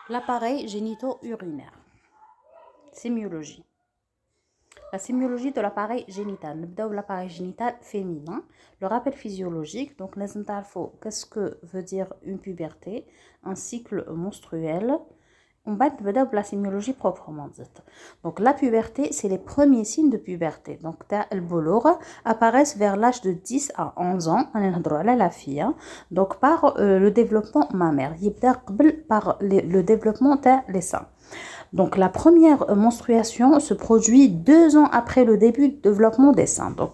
L'appareil génito-urinaire. Sémiologie. La sémiologie de l'appareil génital. Nous l'appareil génital féminin. Le rappel physiologique. Donc, nous savons qu'est-ce que veut dire une puberté, un cycle menstruel. On va de la sémiologie proprement dite. Donc, la puberté, c'est les premiers signes de puberté. Donc, le bolour apparaissent vers l'âge de 10 à 11 ans. On est la fille. Donc, par le développement mammaire. Par le développement des seins. Donc, la première menstruation se produit 2 ans après le début du développement des seins. Donc,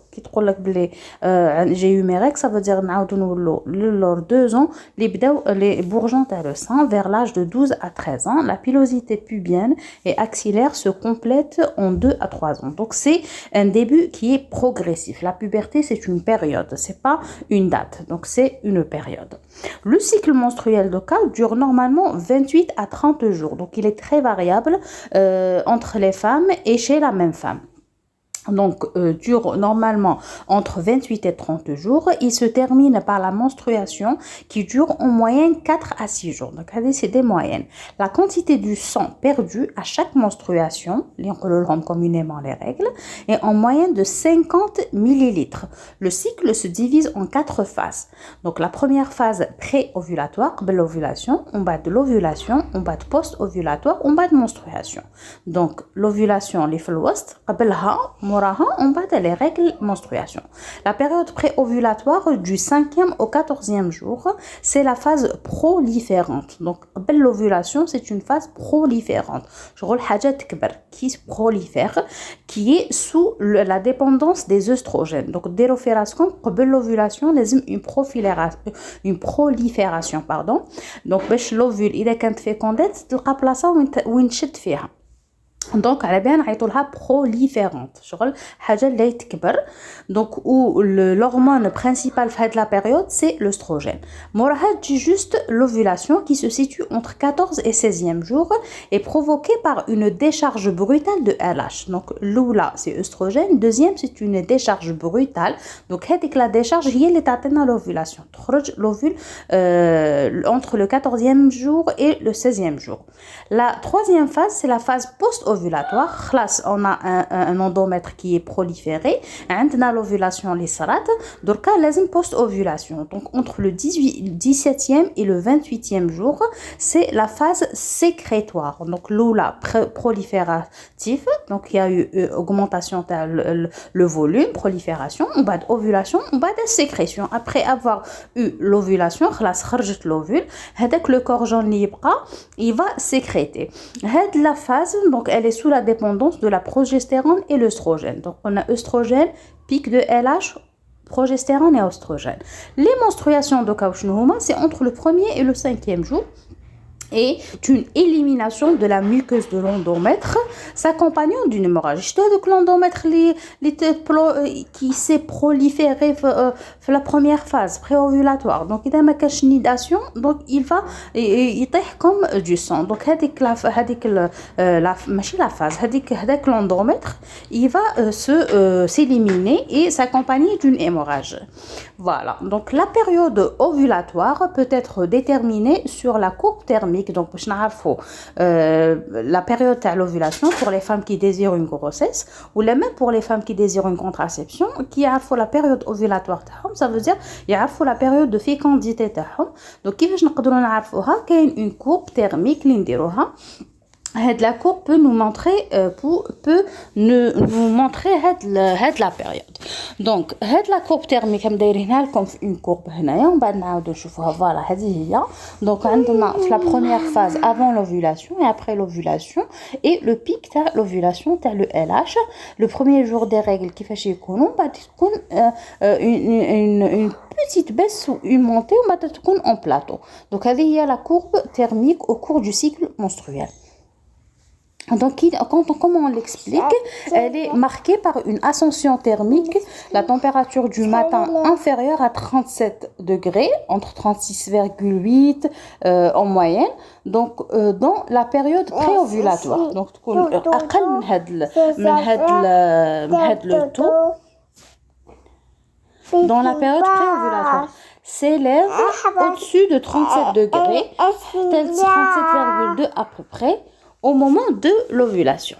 j'ai eu mes règles, ça veut dire lors 2 ans, les bourgeons le sein vers l'âge de 12 à 13 ans. La pilosité pubienne et axillaire se complètent en 2 à 3 ans. Donc, c'est un début qui est progressif. La puberté, c'est une période, c'est pas une date. Donc, c'est une période. Le cycle menstruel de cas dure normalement 28 à 30 jours. Donc, il est très variable entre les femmes et chez la même femme. Donc, dure normalement entre 28 et 30 jours. Il se termine par la menstruation qui dure en moyenne 4 à 6 jours. Donc, c'est des moyennes. La quantité du sang perdu à chaque menstruation, communément les règles, est en moyenne de 50 millilitres. Le cycle se divise en 4 phases. Donc, la première phase pré-ovulatoire, l'ovulation, on bat de l'ovulation, on bat de post-ovulatoire, on bat de menstruation. Donc, l'ovulation, les flouast, on bat les règles menstruation. La période pré-ovulatoire du 5e au 14e jour, c'est la phase proliférante. Donc, l'ovulation, c'est une phase proliférante. Qui prolifère, qui est sous la dépendance des œstrogènes. Donc, dès l'ovulation, une prolifération, pardon. Donc, l'ovule, il est quand fécondette, tu as placé où une chute fiha. Donc, elle est bien proliférante. Donc, où l'hormone principale de la période, c'est l'œstrogène. Morahad dit juste l'ovulation qui se situe entre 14 et 16e jour est provoquée par une décharge brutale de LH. Donc, l'oula, c'est œstrogène. Deuxième, c'est une décharge brutale. Donc, la décharge, il est atteint à l'ovulation. L'ovule entre le 14e jour et le 16e jour. La troisième phase, c'est la phase post-ovulatoire. On a un endomètre qui est proliféré. On a l'ovulation, les salades. Donc, lazim post-ovulation. Donc, entre le 17e et le 28e jour, c'est la phase sécrétoire. Donc, l'oula prolifératif. Donc, il y a eu augmentation le volume, prolifération. On va d'ovulation, on va de sécrétion. Après avoir eu l'ovulation, l'ovule, le corps jaune il va sécréter. La phase, donc, elle est sous la dépendance de la progestérone et l'œstrogène. Donc, on a œstrogène, pic de LH, progestérone et oestrogène. Les menstruations de Kaushnouma, c'est entre le 1er et le 5e jour. Et une élimination de la muqueuse de l'endomètre s'accompagnant d'une hémorragie. Donc l'endomètre qui s'est proliféré la première phase préovulatoire. Donc il y a une nidation, donc il va comme du sang. Donc l'endomètre, il va s'éliminer et s'accompagner d'une hémorragie. Voilà. Donc la période ovulatoire peut être déterminée sur la courbe thermique. Donc, la période de l'ovulation pour les femmes qui désirent une grossesse ou même pour les femmes qui désirent une contraception, qui a la période ovulatoire, ça veut dire il y a la période de fécondité. Donc, qui veut une courbe thermique l'indiroha. La courbe peut nous montrer la période. Donc la courbe thermique comme une courbe هنايا ومن بعد نعاودو نشوفوها voilà هذه هي. Donc عندنا la première phase avant l'ovulation et après l'ovulation et le pic تاع l'ovulation تاع le LH. Le premier jour des règles كيفاش يكونوا بعد تكون une petite baisse ou une montée وبعد تكون en plateau. Donc هذه هي la courbe thermique au cours du cycle menstruel. Donc, comment on l'explique, elle est marquée par une ascension thermique, la température du matin inférieure à 37 degrés, entre 36,8 en moyenne, donc dans la période préovulatoire. Donc, le taux. dans la période préovulatoire s'élève au-dessus de 37 degrés, tel 37,2 à peu près, au moment de l'ovulation.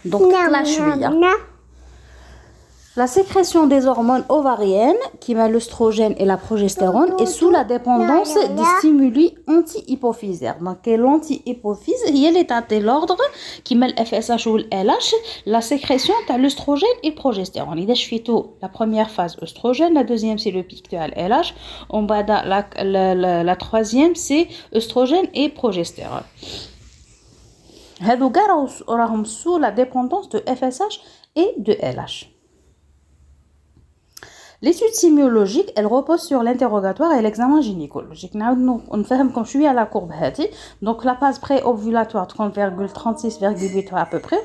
Donc, la sécrétion des hormones ovariennes, qui met l'œstrogène et la progestérone, est sous la dépendance des stimuli anti-hypophysaires. Donc, l'anti-hypophyse, il est à l'ordre qui met le FSH ou le LH, la sécrétion de l'œstrogène et le progestérone. Il y a la première phase œstrogène, la deuxième c'est le pic de LH, la troisième c'est œstrogène et progestérone. هادو كاع راهم sous la dépendance de FSH et de LH. L'étude sémiologique, elle repose sur l'interrogatoire et l'examen gynécologique. On fait comme je suis à la courbe. Donc la phase pré-ovulatoire 30,36,8 à peu près,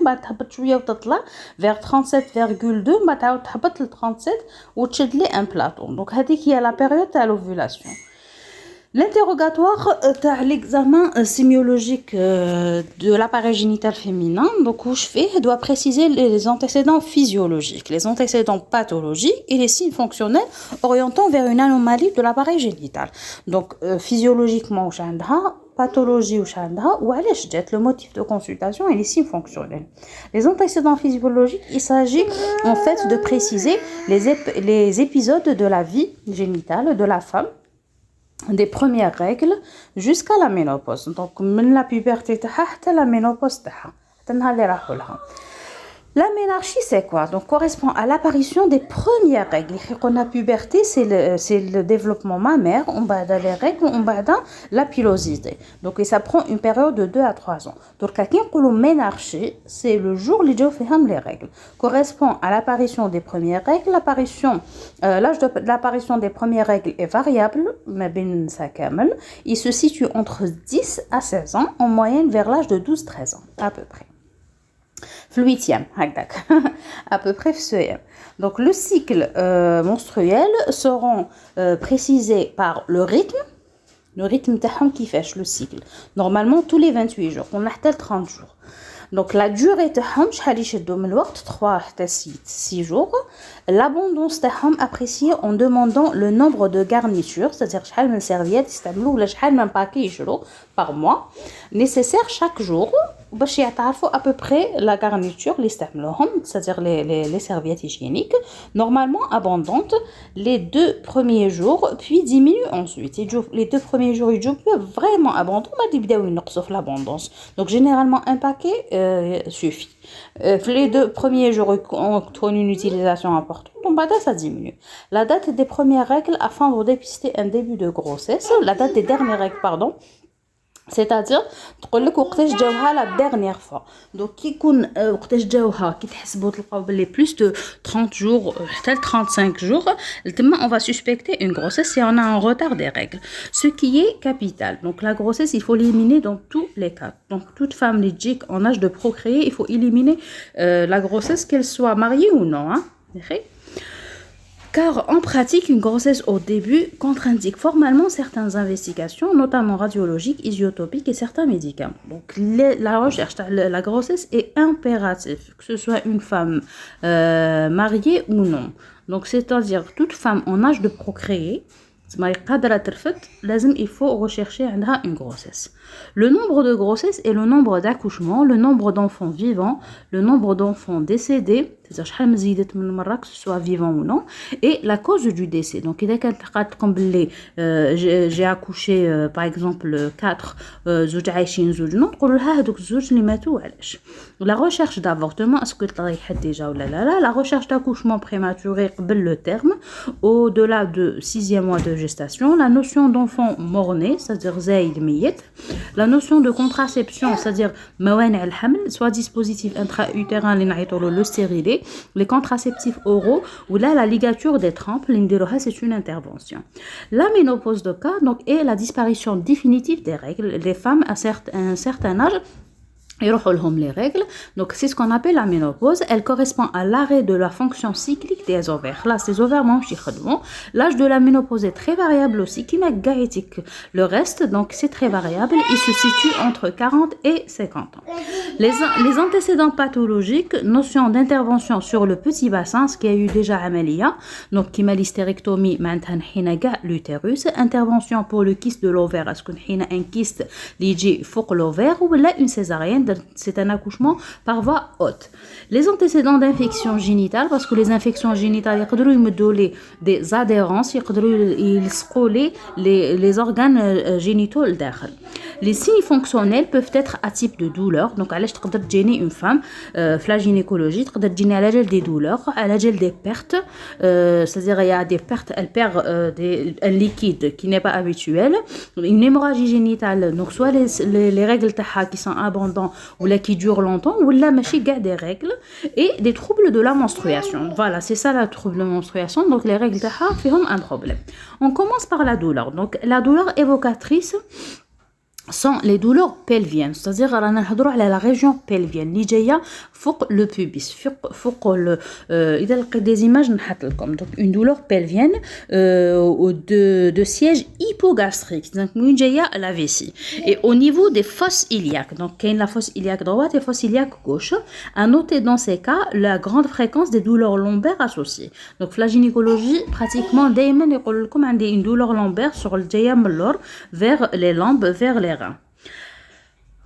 vers 37,2, le 37 ou un plateau. Donc c'est qui est la période de l'ovulation. L'interrogatoire l'examen sémiologique de l'appareil génital féminin, donc où je fais, doit préciser les antécédents physiologiques, les antécédents pathologiques et les signes fonctionnels orientant vers une anomalie de l'appareil génital. Donc physiologiquement, pathologie ou le motif de consultation et les signes fonctionnels. Les antécédents physiologiques, il s'agit en fait de préciser les épisodes de la vie génitale de la femme, des premières règles jusqu'à la ménopause. Donc, من la puberté jusqu'à la ménopause. La ménarchie, c'est quoi? Donc, correspond à l'apparition des premières règles. La puberté, c'est le développement mammaire, on va dans les règles, on va dans la pilosité. Donc, ça prend une période de 2 à 3 ans. Donc, quand on dit ménarchie, c'est le jour où les règles. Correspond à l'apparition des premières règles. L'âge de l'apparition des premières règles est variable, mais il se situe entre 10 à 16 ans, en moyenne vers l'âge de 12-13 ans, à peu près. Fluidium, à peu près fluidium. Donc le cycle menstruel seront précisés par le rythme qui fait le cycle. Normalement tous les 28 jours, on a 30 jours. Donc la durée de 3 à 6 jours. L'abondance appréciée en demandant le nombre de garnitures, c'est-à-dire combien de serviettes ou combien de paquets par mois nécessaires chaque jour. باش يعرفوا à peu près la garniture les c'est-à-dire les serviettes hygiéniques normalement abondantes les 2 premiers jours puis diminuent ensuite. Les 2 premiers jours ils peuvent vraiment abondants mais ils commencent l'abondance. Donc généralement un paquet suffit. Les 2 premiers jours ont une utilisation importante, donc ça diminue. La date des premières règles afin de dépister un début de grossesse, la date des dernières règles pardon. C'est-à-dire تقول لك وقتاش جاوها la dernière fois. Donc كي يكون وقتاش جاوها كي تحسبوا تلقاو بلي plus de 30 jours حتى 35 jours تما on va suspecter une grossesse si on a un retard des règles, ce qui est capital. Donc la grossesse il faut l'éliminer dans tous les cas. Donc toute femme légique en âge de procréer, il faut éliminer la grossesse qu'elle soit mariée ou non hein. Car en pratique, une grossesse au début contre-indique formellement certaines investigations, notamment radiologiques, isotopiques et certains médicaments. Donc la recherche de la grossesse est impérative, que ce soit une femme mariée ou non. Donc c'est-à-dire toute femme en âge de procréer, il faut rechercher une grossesse. Le nombre de grossesses et le nombre d'accouchements, le nombre d'enfants vivants, le nombre d'enfants décédés, c'est-à-dire que ce soit vivant ou non, et la cause du décès. Donc, j'ai accouché par exemple 4 زوج عايشين زوج non نقولوا لها هذوك الزوج اللي ماتوا علاش. La recherche d'avortement, est-ce que طريحت déjà ou là, la recherche d'accouchement prématuré قبل le terme, au-delà de 6e mois de gestation, la notion d'enfant mort-né, c'est-à-dire زايد ميت, la notion de contraception, c'est-à-dire موانع الحمل, soit dispositif intra-utérin اللي نعيطوا له le stérilet, les contraceptifs oraux ou là la ligature des trompes, c'est une intervention. La ménopause de cas donc est la disparition définitive des règles. Les femmes à un certain âge les règles. Donc c'est ce qu'on appelle la ménopause. Elle correspond à l'arrêt de la fonction cyclique des ovaires. Là, ces ovaires, l'âge de la ménopause est très variable aussi, qui m'a gaétique. Le reste, donc c'est très variable. Il se situe entre 40 et 50 ans. Les antécédents pathologiques, notion d'intervention sur le petit bassin, ce qui a eu déjà Amélia, donc qui m'a l'hystérectomie, l'utérus, intervention pour le kyste de l'ovaire, est-ce qu'on a un kyste lié fouq l'ovaire ou là une césarienne, c'est un accouchement par voie haute. Les antécédents d'infection génitale, parce que les infections génitales, ils me donnent des adhérences, les organes génitaux. Les signes fonctionnels peuvent être à type de douleur. Donc, à l'aide de gêner une femme, la gynécologie, de gêner à l'aide des douleurs, à l'aide des pertes, c'est-à-dire il y a des pertes, elle perd un liquide qui n'est pas habituel, une hémorragie génitale, donc soit les règles qui sont abondantes ou là qui durent longtemps, ou là machine des règles, et des troubles de la menstruation. Voilà, c'est ça la trouble de menstruation. Donc les règles font un problème. On commence par la douleur. Donc la douleur évocatrice sont les douleurs pelviennes, c'est-à-dire la région pelvienne اللي جايه فوق le pubis, فوق le اذا لقيت des images نحط لكم. Donc une douleur pelvienne de siège hypogastrique, donc وين جايه la vessie, et au niveau des fosses iliaques. Donc كاين la fosse iliaque droite et fosse iliaque gauche. À noter dans ces cas la grande fréquence des douleurs lombaires associées. Donc la gynécologie pratiquement دائما يقول لكم عندي une douleur lombaire sur le جايه من اللور vers les lombes, vers les reins.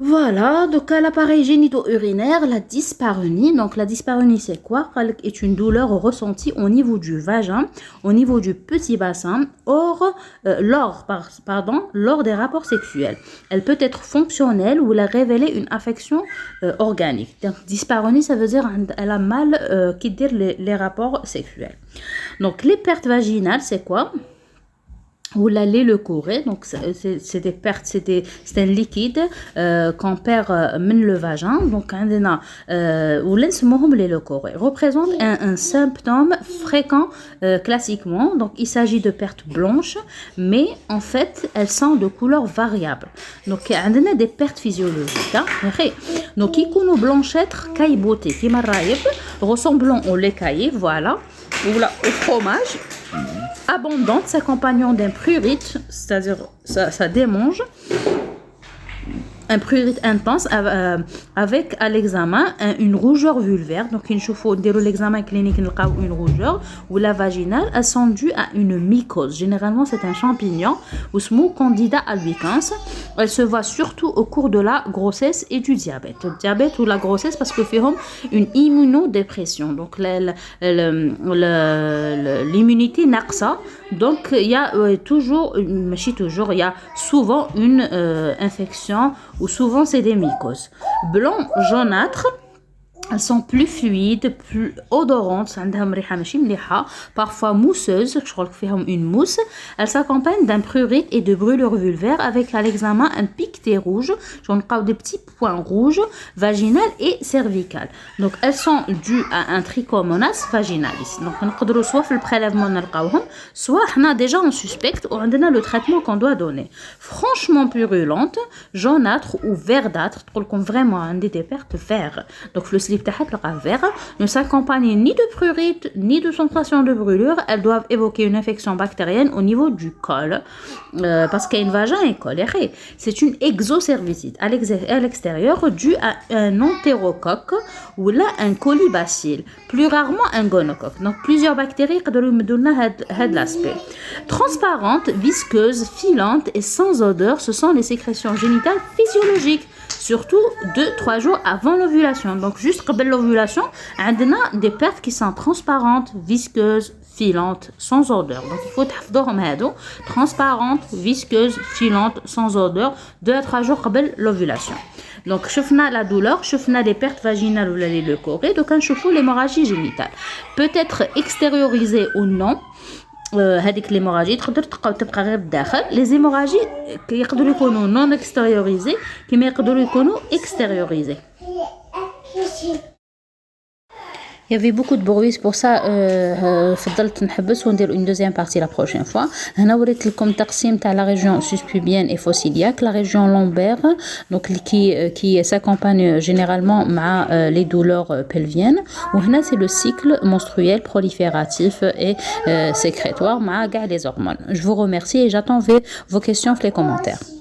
Voilà, donc à l'appareil génito-urinaire, la dyspareunie. Donc la dyspareunie, c'est quoi? Est une douleur ressentie au niveau du vagin, au niveau du petit bassin, lors des rapports sexuels. Elle peut être fonctionnelle ou la révéler une affection organique. Donc dyspareunie, ça veut dire elle a mal qui dire les rapports sexuels. Donc les pertes vaginales, c'est quoi? Ou la lait le coré, donc c'est des pertes, c'est un liquide qu'on perd le vagin. Donc ou les le coré représente un symptôme fréquent classiquement. Donc il s'agit de pertes blanches, mais en fait elles sont de couleur variable. Donc on a des pertes physiologiques. Donc qui nous blanchâtre cailleboté, qui m'arrive ressemblant au lait caillé, voilà, ou là au fromage. Abondante, s'accompagnant d'un prurite, c'est-à-dire ça démange, un prurite intense avec à l'examen une rougeur vulvaire. Donc il faut dire l'examen clinique une rougeur ou la vaginale, elles sont dues à une mycose. Généralement c'est un champignon ou Candida albicans. Elle se voit surtout au cours de la grossesse et du diabète. Le diabète ou la grossesse parce que fait une immunodépression. Donc l'immunité naqsa. Donc il y a il y a souvent une infection ou souvent c'est des mycoses. Blanc jaunâtre. Elles sont plus fluides, plus odorantes, parfois mousseuses, je crois qu'il y a une mousse. Elles s'accompagnent d'un prurite et de brûlures vulvaires avec à l'examen un piqueté rouge, j'en parle des petits points rouges, vaginales et cervicales. Donc elles sont dues à un trichomonas vaginalis. Donc on peut soit le prélèvement soit on a déjà un suspect ou on a le traitement qu'on doit donner. Franchement purulente, jaunâtre ou verdâtre, comme vraiment des pertes vertes. Donc le slip vert ne s'accompagne ni de prurite ni de sensation de brûlure. Elles doivent évoquer une infection bactérienne au niveau du col parce qu'il y a une vagin et col. C'est une exocervicite à l'extérieur due à un entérocoque ou là un colibacille, plus rarement un gonocoque. Donc plusieurs bactéries qui me donnent l'aspect. Transparente, visqueuse, filante et sans odeur, ce sont les sécrétions génitales physiologiques. Surtout 2-3 jours avant l'ovulation. Donc juste après l'ovulation, on a des pertes qui sont transparentes, visqueuses, filantes, sans odeur. Donc il faut تحفظوهم transparente, visqueuse, filante, sans odeur 2-3 jours après l'ovulation. Donc شفنا la douleur, شفنا les pertes vaginales ou les leucorrhées, donc on chauffe l'hémorragie génitale. Peut être extériorisée ou non. هذيك l'hémorragie تقدر تبقى غير الداخل. Les hémorragies يقدروا يكونوا non extériorisés كما يقدروا يكونوا extériorisés. Il y avait beaucoup de bruit, c'est pour ça فضلت نحبس وندير une deuxième partie la prochaine fois. هنا وريت لكم تقسيم تاع la région suspubienne et fossiliaque, la région lombaire donc qui s'accompagne généralement مع les douleurs pelviennes. وهنا c'est le cycle menstruel prolifératif et sécrétoire مع كاع les hormones. Je vous remercie et j'attends vos questions dans les commentaires.